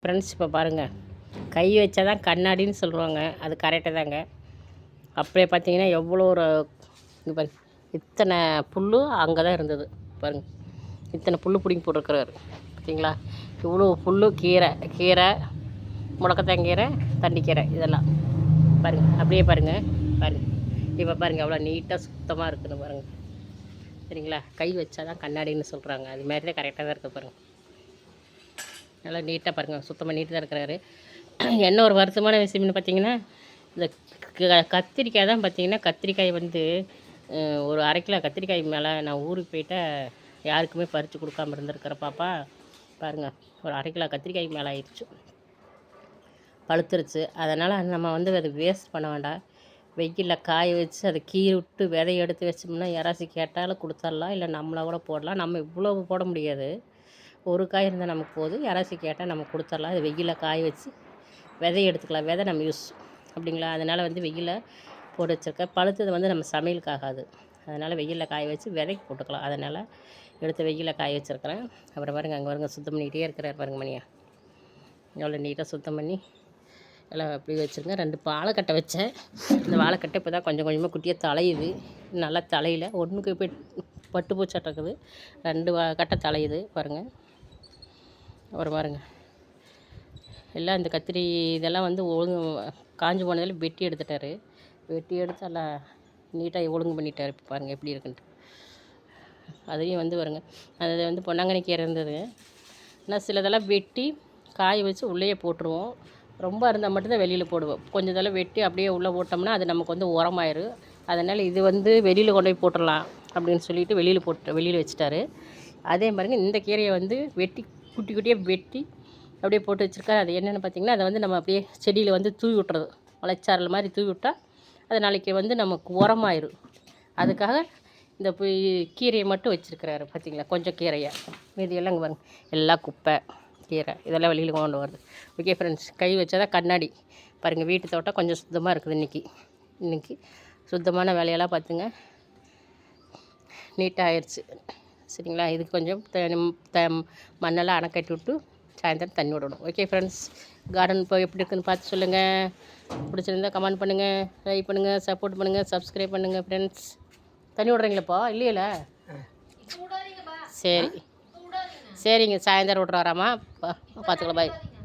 Friends இப்போ பாருங்கள், கை வச்சா தான் கண்ணாடின்னு சொல்லுவாங்க. அது கரெக்டு தாங்க. அப்படியே பார்த்தீங்கன்னா எவ்வளோ ஒரு இது பாருங்க, இத்தனை புல் அங்கே தான் இருந்தது பாருங்கள். இத்தனை புல் பிடிங்கி போட்டிருக்கிறாரு பார்த்தீங்களா. இவ்வளோ புல், கீரை கீரை முடக்கத்தாங்கீரை, தண்டிக்கீரை இதெல்லாம் பாருங்கள். அப்படியே பாருங்கள் பாருங்கள். இப்போ பாருங்கள் எவ்வளோ நீட்டாக சுத்தமாக இருக்குதுன்னு பாருங்கள். சரிங்களா. கை வச்சா தான் கண்ணாடின்னு சொல்கிறாங்க. அது மாதிரி தான் கரெக்டாக தான் இருக்குது பாருங்கள். நல்லா நீட்டாக பாருங்கள், சுத்தமாக நீட்டாக தான் இருக்கிறாரு. என்ன ஒரு வருத்தமான விஷயம்னு பார்த்தீங்கன்னா, இந்த கத்திரிக்காய் தான் பார்த்தீங்கன்னா, கத்திரிக்காய் வந்து ஒரு 1/2 கிலோ கத்திரிக்காய் மேலே நான் ஊருக்கு போயிட்டால் யாருக்குமே பறித்து கொடுக்காம இருந்திருக்கிற பாப்பா பாருங்கள். ஒரு 1/2 கிலோ கத்திரிக்காய் மேலே ஆயிடுச்சு, பழுத்துருச்சு. அதனால் நம்ம வந்து அதை வேஸ்ட் பண்ண வேண்டாம். வெயிலில் காய வச்சு அதை கீறி விட்டு விதைய எடுத்து வச்சோம்னா யாராச்சும் கேட்டாலும் கொடுத்துடலாம், இல்லை நம்மளாக கூட போடலாம். நம்ம இவ்வளவு போட முடியாது, ஒரு காய் இருந்தால் நமக்கு போதும். யாராச்சும் கேட்டால் நம்ம கொடுத்துடலாம். அது வெயிலில் காய வச்சு விதைய எடுத்துக்கலாம். விதை நம்ம யூஸ் அப்படிங்களா. அதனால் வந்து வெயிலில் போட்டு வச்சுருக்கேன். பழுத்தது வந்து நம்ம சமையலுக்கு ஆகாது. அதனால் வெயிலில் காய வச்சு விதைக்கு போட்டுக்கலாம். அதனால் எடுத்து வெயிலில் காய வச்சுருக்கிறேன். அப்புறம் பாருங்கள், அங்கே பாருங்கள், சுத்தம் பண்ணிகிட்டே இருக்கிறார் பாருங்க மணியா. எவ்வளோ நீட்டாக சுத்தம் பண்ணி எல்லாம் அப்படி வச்சுருங்க. 2 வாழைக்கட்டை வச்சேன். இந்த வாழைக்கட்டை இப்போ தான் கொஞ்சம் கொஞ்சமாக குட்டியாக தலையுது. நல்லா தலையில் ஒன்றுக்கு போய் பட்டு பூச்சாட்டக்குது. 2 கட்டை தலையுது பாருங்கள். அப்புறம் பாருங்கள், எல்லாம் இந்த கத்திரி இதெல்லாம் வந்து காஞ்சி போனதில் வெட்டி எடுத்துட்டார். வெட்டி எடுத்து எல்லாம் நீட்டாக ஒழுங்கு பண்ணிட்டார். இப்போ பாருங்கள் எப்படி இருக்குன்ட்டு. அதையும் வந்து பாருங்கள், அது வந்து பொன்னாங்கண்ணி கீரை இருந்தது. ஆனால் சிலதெல்லாம் வெட்டி காய வச்சு உள்ளேயே போட்டுருவோம். ரொம்ப இருந்தால் மட்டும்தான் வெளியில் போடுவோம். கொஞ்சம் இதெல்லாம் வெட்டி அப்படியே உள்ளே போட்டோம்னா அது நமக்கு வந்து உரமாயிரும். அதனால் இது வந்து வெளியில் கொண்டு போய் போட்டுடலாம் அப்படின்னு சொல்லிட்டு வெளியில் வச்சுட்டாரு. அதே மாதிரிங்க இந்த கீரையை வந்து வெட்டி குட்டி குட்டியாக வெட்டி அப்படியே போட்டு வச்சுருக்காரு. அது என்னென்னு பார்த்திங்கன்னா, அதை வந்து நம்ம அப்படியே செடியில் வந்து தூவி விட்டுறது, மலைச்சாரல் மாதிரி தூவி விட்டால் அது நாளைக்கு வந்து நமக்கு உரமாயிரும். அதுக்காக இந்த கீரையை மட்டும் வச்சுருக்கிறாரு பார்த்திங்களா. கொஞ்சம் கீரையை, மீதியெல்லாம் இங்கே பாருங்க எல்லாம் குப்பை கீரை இதெல்லாம் வெளியில் கொண்டு வருது. ஓகே ஃப்ரெண்ட்ஸ், கை வச்சா தான் கண்ணாடி. பாருங்கள், வீட்டு தோட்டம் கொஞ்சம் சுத்தமாக இருக்குது. இன்றைக்கி சுத்தமான வேலையெல்லாம் பார்த்துங்க நீட்டாக ஆயிடுச்சு. சரிங்களா. இதுக்கு கொஞ்சம் மண்ணெல்லாம் அணை கட்டி விட்டு சாயந்தரம் தண்ணி விடணும். ஓகே ஃப்ரெண்ட்ஸ், கார்டன் இப்போ எப்படி இருக்குதுன்னு பார்த்து சொல்லுங்கள். பிடிச்சிருந்தா கமெண்ட் பண்ணுங்கள், லைக் பண்ணுங்கள், சப்போர்ட் பண்ணுங்கள், சப்ஸ்கிரைப் பண்ணுங்கள் ஃப்ரெண்ட்ஸ். தண்ணி விட்றீங்களப்பா இல்லையில? சரி சரிங்க, சாயந்தரம் விட்றாராம்மா. பார்த்துக்கலாம். பாய்.